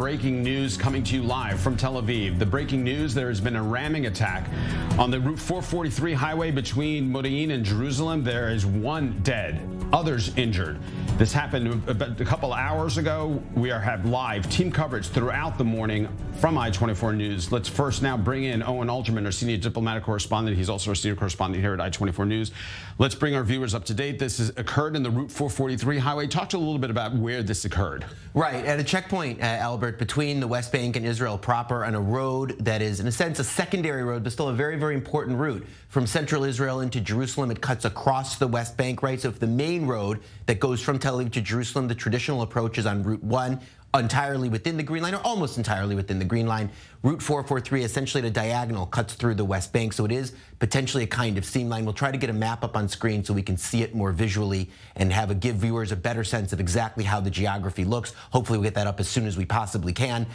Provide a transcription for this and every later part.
Breaking news coming to you live from Tel Aviv. The breaking news: there has been a ramming attack on the Route 443 highway between Modi'in and Jerusalem. There is one dead, others injured. This happened about a couple hours ago. We have live team coverage throughout the morning from I-24 News. Let's first now bring in Owen Algerman, our senior diplomatic correspondent. He's also our senior correspondent here at I-24 News. Let's bring our viewers up to date. This has occurred in the Route 443 highway. Talk to a little bit about where this occurred. Right, at a checkpoint, Albert, between the West Bank and Israel proper, on a road that is, in a sense, a secondary road, but still a very, very important route. From central Israel into Jerusalem, it cuts across the West Bank, right? So if the main road that goes from Tel Aviv to Jerusalem, the traditional approach is on Route 1, entirely within the Green Line, or almost entirely within the Green Line. Route 443, essentially at a diagonal, cuts through the West Bank, so it is potentially a kind of seam line. We'll try to get a map up on screen so we can see it more visually and give viewers a better sense of exactly how the geography looks. Hopefully we'll get that up as soon as we possibly can.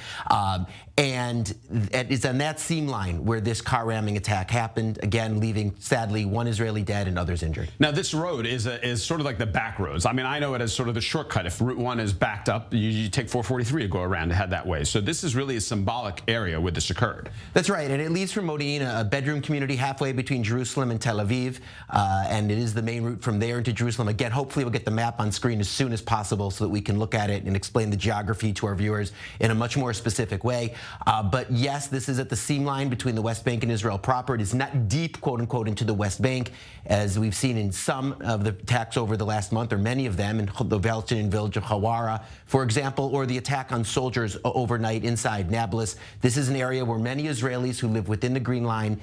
And it's on that seam line where this car ramming attack happened, again, leaving, sadly, one Israeli dead and others injured. Now, this road is sort of like the back roads. I mean, I know it as sort of the shortcut. If Route 1 is backed up, you take 443 to go around to head that way. So this is really a symbolic area where this occurred. That's right, and it leads from Modi'in, a bedroom community halfway between Jerusalem and Tel Aviv, and it is the main route from there into Jerusalem. Again, hopefully we'll get the map on screen as soon as possible so that we can look at it and explain the geography to our viewers in a much more specific way. But yes, this is at the seam line between the West Bank and Israel proper. It is not deep, quote unquote, into the West Bank, as we've seen in some of the attacks over the last month, or many of them, in the Palestinian village of Hawara, for example, or the attack on soldiers overnight inside Nablus. This is an area where many Israelis who live within the Green Line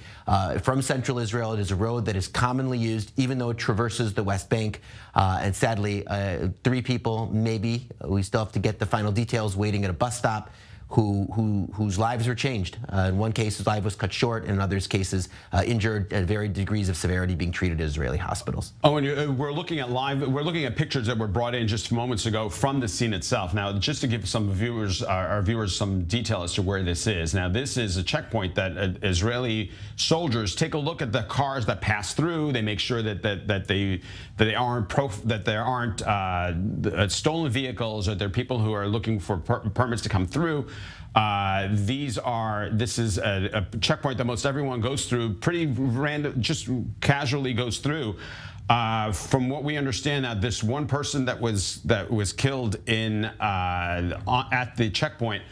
from central Israel. It is a road that is commonly used, even though it traverses the West Bank. And sadly, 3 people, maybe, we still have to get the final details, waiting at a bus stop, whose lives were changed. In one case, his life was cut short, and in others cases, injured at varied degrees of severity, being treated at Israeli hospitals. Oh, and we're looking at pictures that were brought in just moments ago from the scene itself. Now, just to give some viewers, our viewers, some detail as to where this is. Now, this is a checkpoint that Israeli soldiers take a look at the cars that pass through. They make sure that there aren't stolen vehicles, or there are people who are looking for permits to come through. This is a checkpoint that most everyone goes through, pretty random, just casually goes through. From what we understand, now this one person that was killed at the checkpoint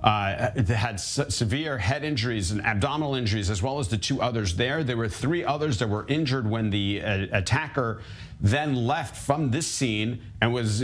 had severe head injuries and abdominal injuries, as well as the 2 others there. There were 3 others that were injured when the attacker then left from this scene and was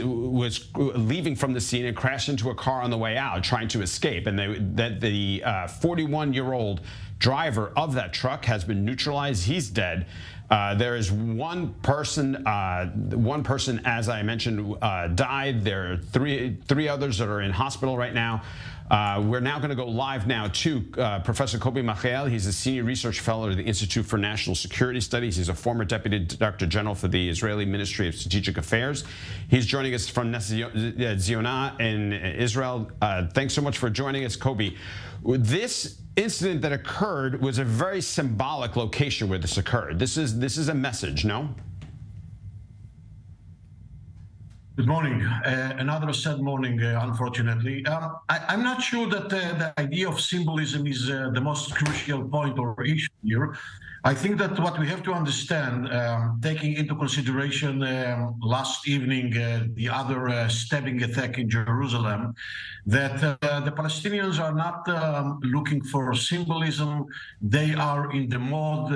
leaving from the scene and crashed into a car on the way out, trying to escape. And the 41-year-old driver of that truck has been neutralized. He's dead. There is one person, as I mentioned, died. There are three others that are in hospital right now. We're now going to go live now to Professor Kobi Machiel. He's a senior research fellow at the Institute for National Security Studies. He's a former deputy director general for the Israeli Ministry of Strategic Affairs. He's joining us from Nes Ziona in Israel. Thanks so much for joining us, Kobi. This incident that occurred was a very symbolic location where this occurred. This is a message, no? Good morning. Another sad morning, unfortunately. I'm not sure that the idea of symbolism is the most crucial point or issue here. I think that what we have to understand, taking into consideration last evening, the other stabbing attack in Jerusalem, that the Palestinians are not looking for symbolism. They are in the mode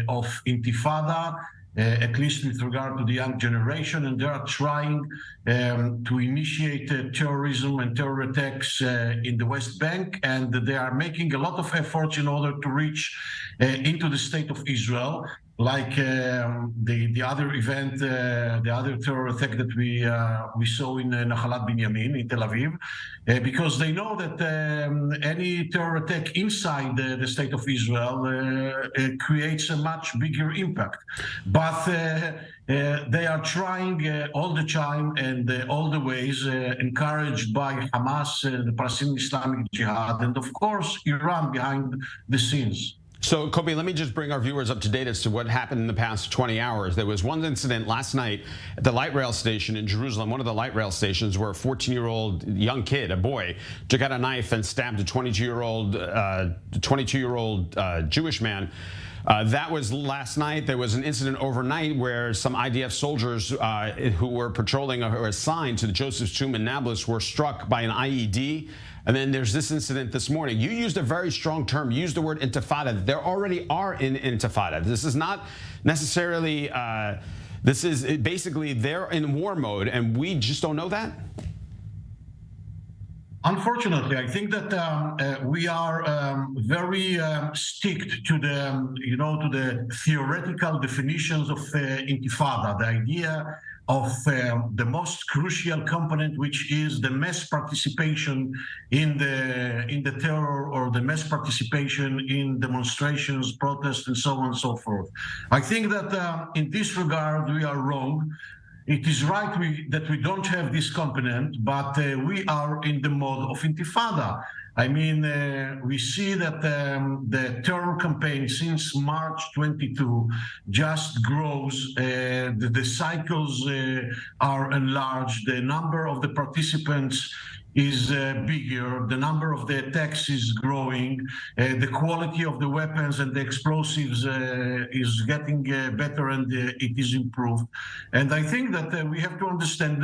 of intifada, at least with regard to the young generation, and they are trying to initiate terrorism and terror attacks in the West Bank, and they are making a lot of efforts in order to reach into the state of Israel, like the other event, the other terror attack that we saw in Nahalat Binyamin in Tel Aviv, because they know that any terror attack inside the state of Israel creates a much bigger impact. But they are trying all the time and all the ways, encouraged by Hamas, the Palestinian Islamic Jihad, and of course Iran behind the scenes. So, Kobe, let me just bring our viewers up to date as to what happened in the past 20 hours. There was one incident last night at the light rail station in Jerusalem, one of the light rail stations, where a 14-year-old young kid, a boy, took out a knife and stabbed a 22-year-old Jewish man. That was last night. There was an incident overnight where some IDF soldiers who were patrolling or assigned to the Joseph's Tomb in Nablus were struck by an IED. And then there's this incident this morning. You used a very strong term. You used the word intifada. There already are in intifada. This is not necessarily, this is basically they're in war mode, and we just don't know that? Unfortunately, I think that we are very sticked to the, to the theoretical definitions of intifada, the idea of the most crucial component, which is the mass participation in the terror, or the mass participation in demonstrations, protests, and so on and so forth. I think that in this regard, we are wrong. It is right that we don't have this component, but we are in the mode of intifada. I mean, we see that the terror campaign since March 22 just grows. The cycles are enlarged. The number of the participants is bigger. The number of the attacks is growing. The quality of the weapons and the explosives is getting better, and it is improved. And I think that we have to understand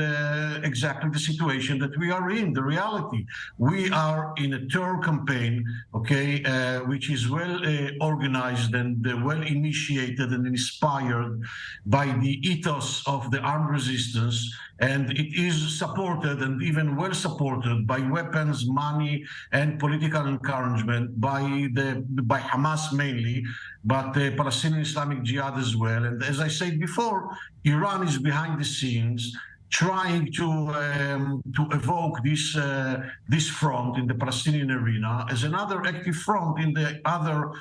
exactly the situation that we are in, the reality. We are in a terror campaign, okay, which is well organized and well initiated and inspired by the ethos of the armed resistance. And it is supported, and even well supported, by weapons, money, and political encouragement by Hamas mainly, but the Palestinian Islamic Jihad as well. And as I said before, Iran is behind the scenes trying to evoke this front in the Palestinian arena as another active front in the other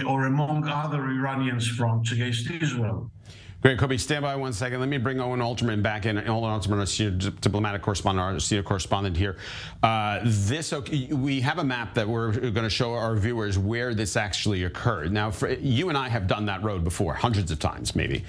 or among other Iranians' fronts against Israel. Great, Kobe. Stand by 1 second. Let me bring Owen Alterman back in. Owen Alterman, our senior diplomatic correspondent, our senior correspondent here. We have a map that we're going to show our viewers where this actually occurred. Now, you and I have done that road before, hundreds of times, maybe.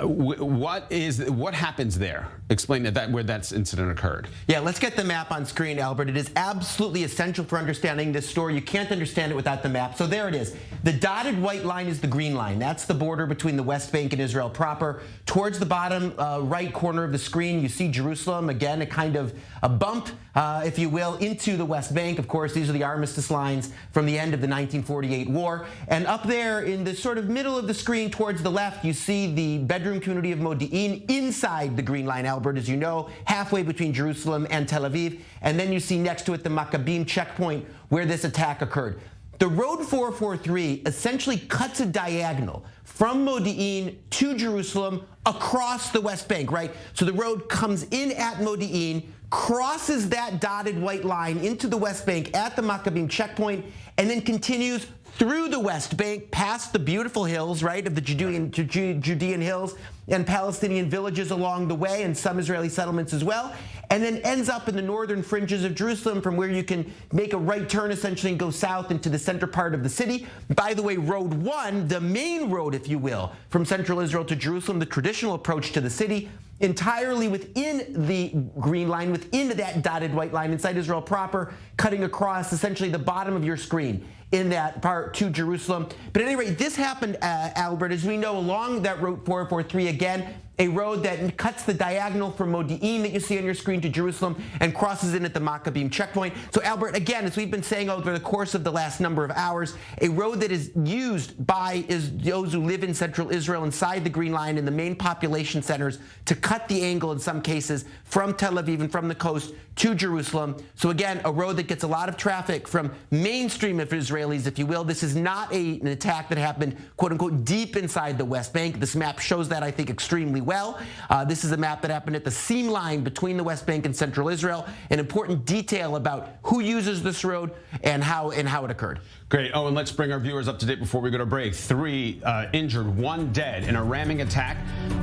What happens there? Explain where that incident occurred. Yeah, let's get the map on screen, Albert. It is absolutely essential for understanding this story. You can't understand it without the map. So there it is. The dotted white line is the green line. That's the border between the West Bank and Israel proper. Towards the bottom right corner of the screen, you see Jerusalem. Again, a kind of a bump, if you will, into the West Bank. Of course, these are the armistice lines from the end of the 1948 war. And up there in the sort of middle of the screen towards the left, you see the bedroom community of Modi'in inside the green line, Albert, as you know, halfway between Jerusalem and Tel Aviv. And then you see next to it the Maccabim checkpoint where this attack occurred. The Road 443 essentially cuts a diagonal from Modi'in to Jerusalem across the West Bank, right? So the road comes in at Modi'in, crosses that dotted white line into the West Bank at the Maccabim checkpoint, and then continues through the West Bank, past the beautiful hills, right, of the Judean hills and Palestinian villages along the way, and some Israeli settlements as well, and then ends up in the northern fringes of Jerusalem, from where you can make a right turn essentially and go south into the center part of the city. By the way, Road 1, the main road, if you will, from central Israel to Jerusalem, the traditional approach to the city, entirely within the green line, within that dotted white line inside Israel proper, cutting across essentially the bottom of your screen in that part to Jerusalem. But at any rate, this happened, Albert, as we know, along that Route 443, again, a road that cuts the diagonal from Modi'in that you see on your screen to Jerusalem and crosses in at the Maccabim checkpoint. So, Albert, again, as we've been saying over the course of the last number of hours, a road that is used by those who live in central Israel inside the Green Line in the main population centers to cut the angle in some cases from Tel Aviv and from the coast to Jerusalem. So, again, a road that gets a lot of traffic from mainstream of Israelis, if you will. This is not an attack that happened, quote unquote, deep inside the West Bank. This map shows that, I think, extremely well. This is a map that happened at the seam line between the West Bank and central Israel. An important detail about who uses this road and how it occurred. Great. Oh, and let's bring our viewers up to date before we go to break. 3 injured, 1 dead in a ramming attack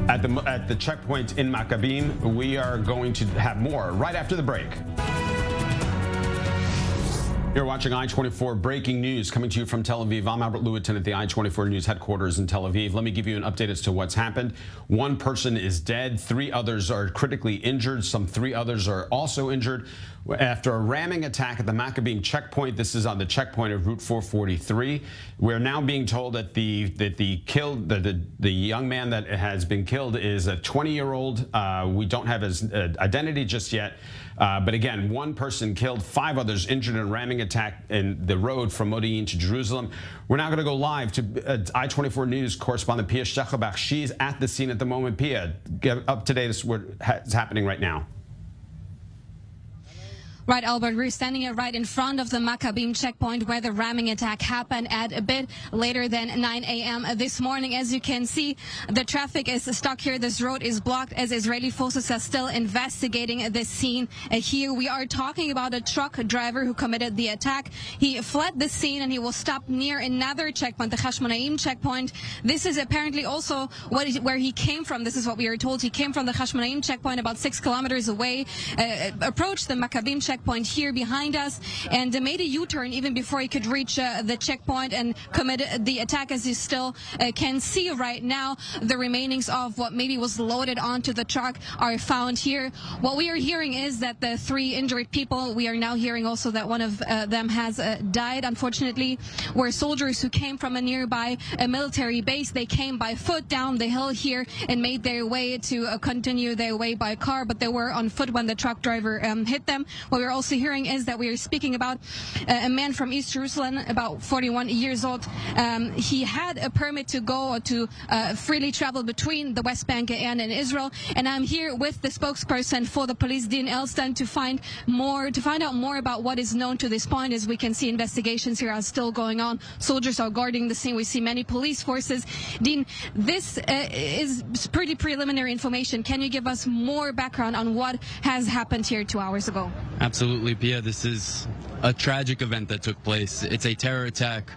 at the checkpoint in Maccabim. We are going to have more right after the break. You're watching I-24 breaking news coming to you from Tel Aviv. I'm Albert Lewitton at the I-24 News headquarters in Tel Aviv. Let me give you an update as to what's happened. One person is dead. 3 others are critically injured. Some 3 others are also injured after a ramming attack at the Maccabim checkpoint. This is on the checkpoint of Route 443. We're now being told that the young man that has been killed is a 20-year-old. We don't have his identity just yet. But again, 1 person killed, 5 others injured in a ramming attack in the road from Modi'in to Jerusalem. We're now going to go live to I-24 News correspondent Pia Stechelbach. She's at the scene at the moment. Pia, get up to date as to what's happening right now. Right, Albert, we're standing right in front of the Maccabim checkpoint where the ramming attack happened at a bit later than 9 a.m. this morning. As you can see, the traffic is stuck here. This road is blocked as Israeli forces are still investigating the scene here. We are talking about a truck driver who committed the attack. He fled the scene and he will stop near another checkpoint, the Hashmonaim checkpoint. This is apparently also where he came from. This is what we are told. He came from the Hashmonaim checkpoint about 6 kilometers away, approached the Maccabim checkpoint here behind us, and made a U-turn even before he could reach the checkpoint and committed the attack. As you still can see right now, the remainings of what maybe was loaded onto the truck are found here. What we are hearing is that the 3 injured people, we are now hearing also that one of them has died, unfortunately, were soldiers who came from a nearby military base. They came by foot down the hill here and made their way to continue their way by car, but they were on foot when the truck driver hit them. What we're also hearing is that we are speaking about a man from East Jerusalem, about 41 years old. He had a permit to go to freely travel between the West Bank and in Israel. And I'm here with the spokesperson for the police, Dean Elston, to find out more about what is known to this point. As we can see, investigations here are still going on. Soldiers are guarding the scene. We see many police forces. Dean, this is pretty preliminary information. Can you give us more background on what has happened here 2 hours ago? Absolutely, Pia. This is a tragic event that took place. It's a terror attack,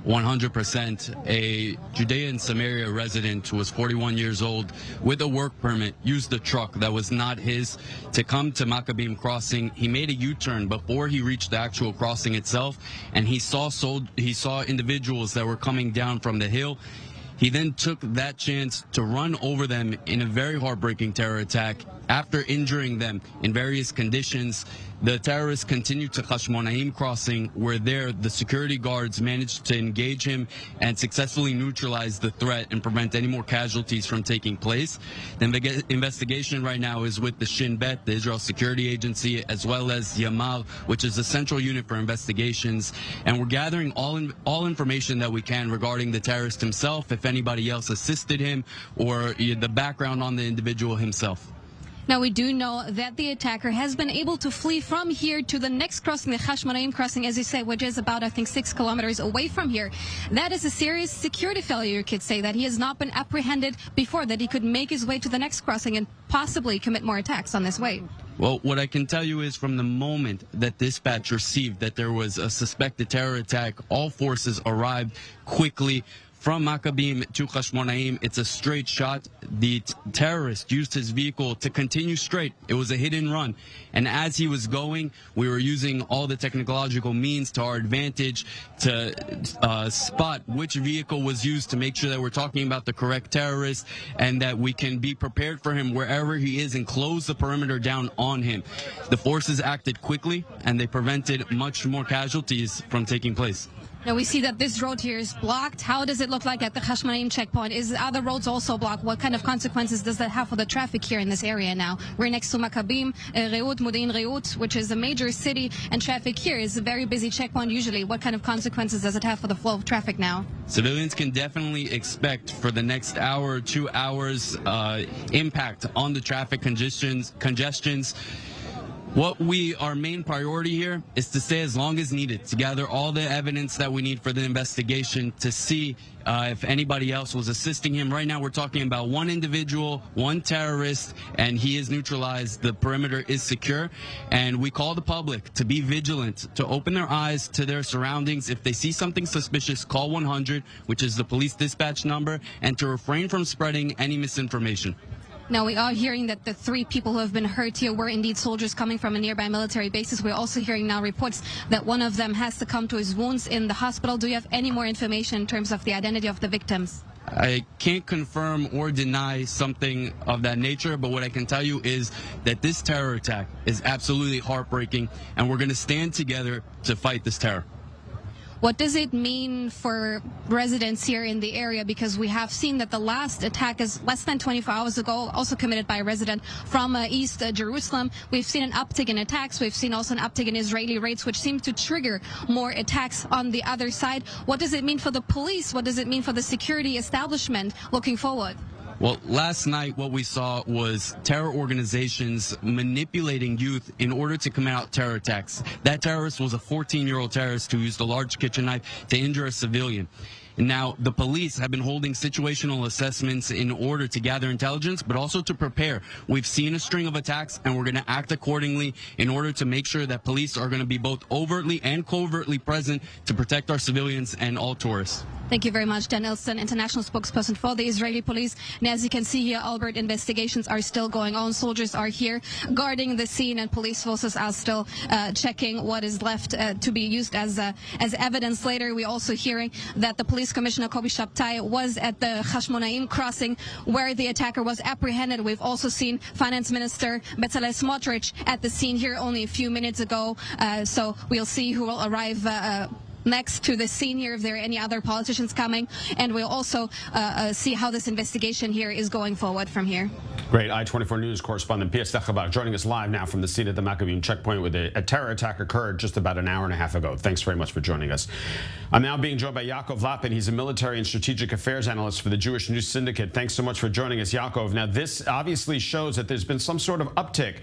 100%. A Judea and Samaria resident who was 41 years old with a work permit used a truck that was not his to come to Maccabim crossing. He made a U-turn before he reached the actual crossing itself, and he saw individuals that were coming down from the hill. He then took that chance to run over them in a very heartbreaking terror attack. After injuring them in various conditions, the terrorists continued to Hashmonaim crossing, where there the security guards managed to engage him and successfully neutralize the threat and prevent any more casualties from taking place. The investigation right now is with the Shin Bet, the Israel Security Agency, as well as Yamal, which is the central unit for investigations. And we're gathering all information that we can regarding the terrorist himself, if anybody else assisted him, or the background on the individual himself. Now, we do know that the attacker has been able to flee from here to the next crossing, the Hashmonaim crossing, as you say, which is about, I think, 6 kilometers away from here. That is a serious security failure, you could say, that he has not been apprehended before, that he could make his way to the next crossing and possibly commit more attacks on this way. Well, what I can tell you is from the moment that dispatch received that there was a suspected terror attack, all forces arrived quickly. From Maccabim to Hashmonaim, it's a straight shot. The terrorist used his vehicle to continue straight. It was a hit and run. And as he was going, we were using all the technological means to our advantage to spot which vehicle was used to make sure that we're talking about the correct terrorist and that we can be prepared for him wherever he is and close the perimeter down on him. The forces acted quickly and they prevented much more casualties from taking place. Now, we see that this road here is blocked. How does it look like at the Hashmonaim checkpoint? Is other roads also blocked? What kind of consequences does that have for the traffic here in this area now? We're next to Maccabim, Reut, Modi'in Reut, which is a major city, and traffic here is a very busy checkpoint usually. What kind of consequences does it have for the flow of traffic now? Civilians can definitely expect for the next hour or 2 hours impact on the traffic congestions. Our main priority here is to stay as long as needed, to gather all the evidence that we need for the investigation, to see if anybody else was assisting him. Right now we're talking about 1 individual, 1 terrorist, and he is neutralized. The perimeter is secure, and we call the public to be vigilant, to open their eyes to their surroundings. If they see something suspicious, call 100, which is the police dispatch number, and to refrain from spreading any misinformation. Now, we are hearing that the 3 people who have been hurt here were indeed soldiers coming from a nearby military bases. We're also hearing now reports that one of them has succumbed to his wounds in the hospital. Do you have any more information in terms of the identity of the victims? I can't confirm or deny something of that nature, but what I can tell you is that this terror attack is absolutely heartbreaking, and we're going to stand together to fight this terror. What does it mean for residents here in the area? Because we have seen that the last attack is less than 24 hours ago, also committed by a resident from East Jerusalem. We've seen an uptick in attacks. We've seen also an uptick in Israeli raids, which seem to trigger more attacks on the other side. What does it mean for the police? What does it mean for the security establishment looking forward? Well, last night what we saw was terror organizations manipulating youth in order to commit out terror attacks. That terrorist was a 14-year-old terrorist who used a large kitchen knife to injure a civilian. Now, the police have been holding situational assessments in order to gather intelligence, but also to prepare. We've seen a string of attacks, and we're going to act accordingly in order to make sure that police are going to be both overtly and covertly present to protect our civilians and all tourists. Thank you very much, Dan Ilsen, international spokesperson for the Israeli police. And as you can see here, Albert, investigations are still going on. Soldiers are here guarding the scene, and police forces are still checking what is left to be used as evidence later. We're also hearing that the police commissioner, Kobi Shabtai, was at the Hashmonaim crossing where the attacker was apprehended. We've also seen Finance Minister Bezalel Smotrich at the scene here only a few minutes ago. So we'll see who will arrive next to the scene here, if there are any other politicians coming, and we'll also see how this investigation here is going forward from here. Great. I-24 News correspondent Pia Stechabak joining us live now from the scene at the Maccabim checkpoint where a terror attack occurred just about an hour and a half ago. Thanks very much for joining us. I'm now being joined by Yaakov Lapin. He's a military and strategic affairs analyst for the Jewish News Syndicate. Thanks so much for joining us, Yaakov. Now, this obviously shows that there's been some sort of uptick,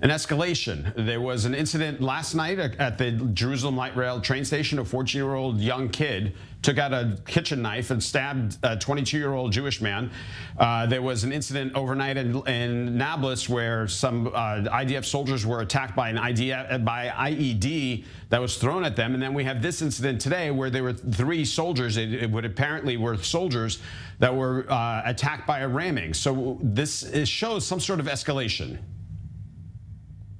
an escalation. There was an incident last night at the Jerusalem Light Rail train station. A 14-year-old young kid took out a kitchen knife and stabbed a 22-year-old Jewish man. There was an incident overnight in Nablus where some IDF soldiers were attacked by an IED that was thrown at them. And then we have this incident today where there were 3 soldiers, it would apparently were soldiers, that were attacked by a ramming. So this shows some sort of escalation.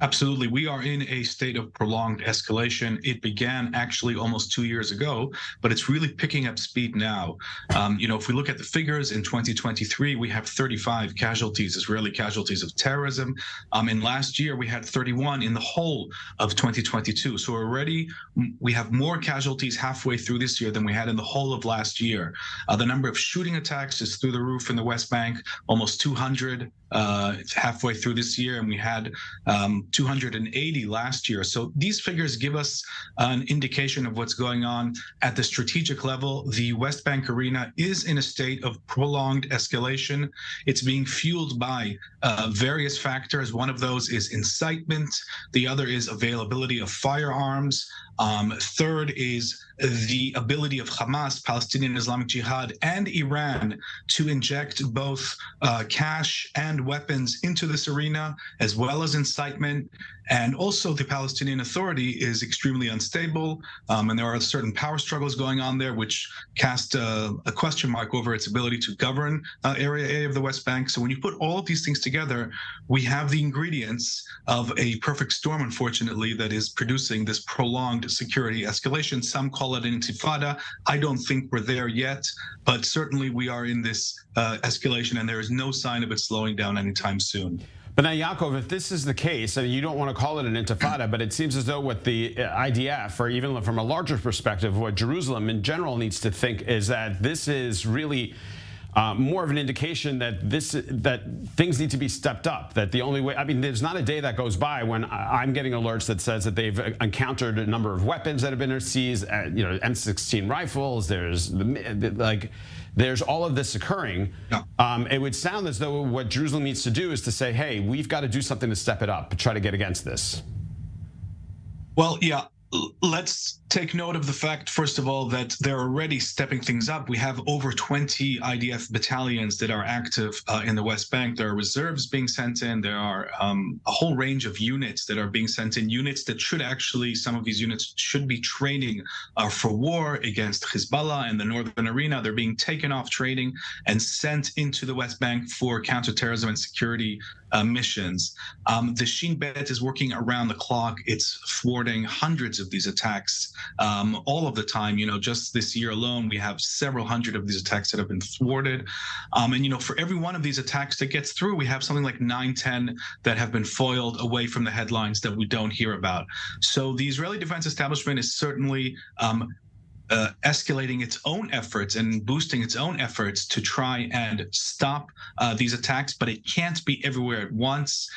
Absolutely. We are in a state of prolonged escalation. It began actually almost 2 years ago, but it's really picking up speed now. If we look at the figures in 2023, we have 35 casualties, Israeli casualties of terrorism. And last year, we had 31 in the whole of 2022. So already we have more casualties halfway through this year than we had in the whole of last year. The number of shooting attacks is through the roof in the West Bank, almost 200 halfway through this year, and we had 280 last year. So these figures give us an indication of what's going on at the strategic level. The West Bank arena is in a state of prolonged escalation. It's being fueled by various factors. One of those is incitement. The other is availability of firearms. Third is the ability of Hamas, Palestinian Islamic Jihad, and Iran to inject both cash and weapons into this arena, as well as incitement. And also the Palestinian Authority is extremely unstable, and there are certain power struggles going on there, which cast a question mark over its ability to govern Area A of the West Bank. So when you put all of these things together, we have the ingredients of a perfect storm, unfortunately, that is producing this prolonged security escalation. Some call it an intifada. I don't think we're there yet, but certainly we are in this escalation, and there is no sign of it slowing down anytime soon. But now, Yaakov, if this is the case, and you don't want to call it an intifada, but it seems as though what the IDF, or even from a larger perspective, what Jerusalem in general needs to think is that this is really more of an indication that things need to be stepped up. That the only way, I mean, there's not a day that goes by when I'm getting alerts that says that they've encountered a number of weapons that have been seized, M16 rifles. There's all of this occurring. Yeah. It would sound as though what Jerusalem needs to do is to say, hey, we've got to do something to step it up, to try to get against this. Well, yeah. Let's take note of the fact, first of all, that they're already stepping things up. We have over 20 IDF battalions that are active in the West Bank. There are reserves being sent in. There are a whole range of units that are being sent in, units that should actually, some of these units should be training for war against Hezbollah in the northern arena. They're being taken off training and sent into the West Bank for counterterrorism and security missions. The Shin Bet is working around the clock. It's thwarting hundreds of these attacks all of the time. Just this year alone, we have several hundred of these attacks that have been thwarted. And for every one of these attacks that gets through, we have something like 9-10 that have been foiled away from the headlines that we don't hear about. So the Israeli defense establishment is certainly escalating its own efforts and boosting its own efforts to try and stop these attacks, but it can't be everywhere at once.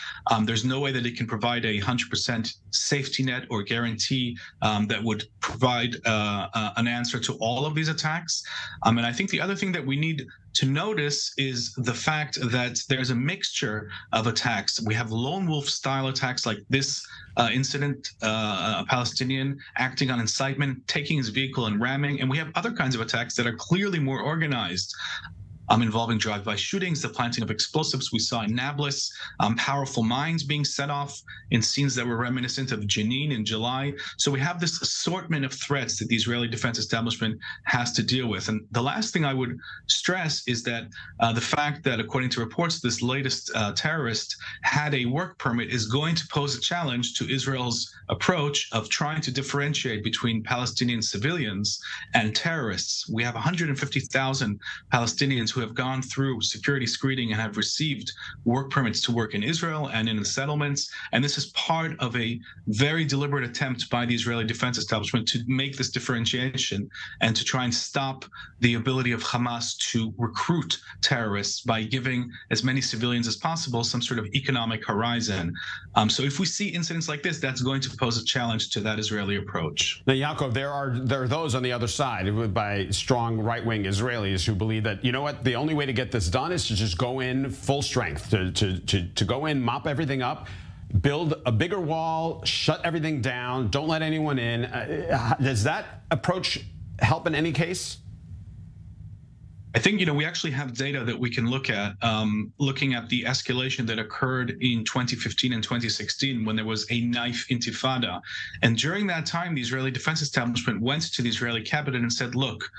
There's no way that it can provide a 100% safety net or guarantee that would provide an answer to all of these attacks. And I think the other thing that we need to notice is the fact that there's a mixture of attacks. We have lone wolf style attacks like this incident, a Palestinian acting on incitement, taking his vehicle and ramming, and we have other kinds of attacks that are clearly more organized. Involving drive-by shootings, the planting of explosives we saw in Nablus, powerful mines being set off in scenes that were reminiscent of Jenin in July. So we have this assortment of threats that the Israeli defense establishment has to deal with. And the last thing I would stress is that the fact that, according to reports, this latest terrorist had a work permit is going to pose a challenge to Israel's approach of trying to differentiate between Palestinian civilians and terrorists. We have 150,000 Palestinians who have gone through security screening and have received work permits to work in Israel and in the settlements. And this is part of a very deliberate attempt by the Israeli defense establishment to make this differentiation and to try and stop the ability of Hamas to recruit terrorists by giving as many civilians as possible some sort of economic horizon. So if we see incidents like this, that's going to pose a challenge to that Israeli approach. Now, Yaakov, there are those on the other side by strong right-wing Israelis who believe that, you know what, the only way to get this done is to just go in full strength, to go in, mop everything up, build a bigger wall, shut everything down, don't let anyone in. Does that approach help in any case? I think, we actually have data that we can look at, looking at the escalation that occurred in 2015 and 2016 when there was a knife intifada. And during that time, the Israeli defense establishment went to the Israeli cabinet and said, look,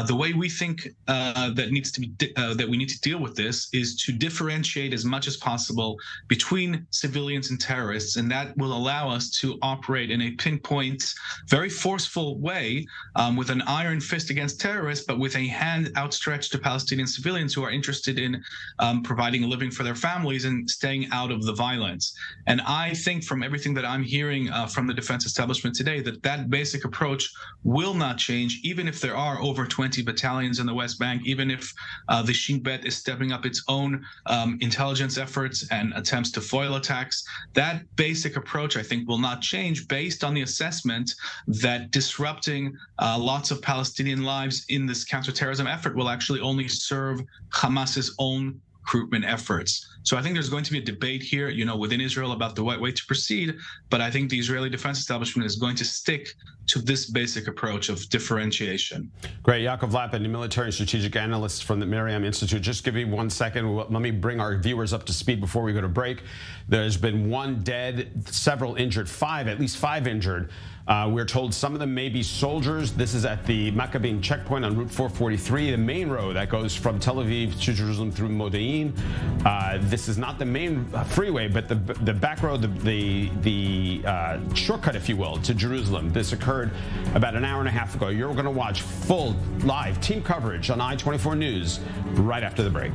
the way we think that we need to deal with this is to differentiate as much as possible between civilians and terrorists. And that will allow us to operate in a pinpoint, very forceful way with an iron fist against terrorists, but with a hand outstretched to Palestinian civilians who are interested in providing a living for their families and staying out of the violence. And I think from everything that I'm hearing from the defense establishment today, that basic approach will not change, even if there are over 20 battalions in the West Bank, even if the Shin Bet is stepping up its own intelligence efforts and attempts to foil attacks. That basic approach, I think, will not change based on the assessment that disrupting lots of Palestinian lives in this counterterrorism effort will actually only serve Hamas's own recruitment efforts. So I think there's going to be a debate here, within Israel about the right way to proceed. But I think the Israeli defense establishment is going to stick to this basic approach of differentiation. Great. Yaakov Lapid, military and strategic analyst from the Miriam Institute. Just give me 1 second. Let me bring our viewers up to speed before we go to break. There's been 1 dead, several injured, at least five injured. We're told some of them may be soldiers. This is at the Maccabim checkpoint on Route 443, the main road that goes from Tel Aviv to Jerusalem through Modi'in. This is not the main freeway, but the back road, the shortcut, if you will, to Jerusalem. This occurred about an hour and a half ago. You're going to watch full live team coverage on I-24 News right after the break.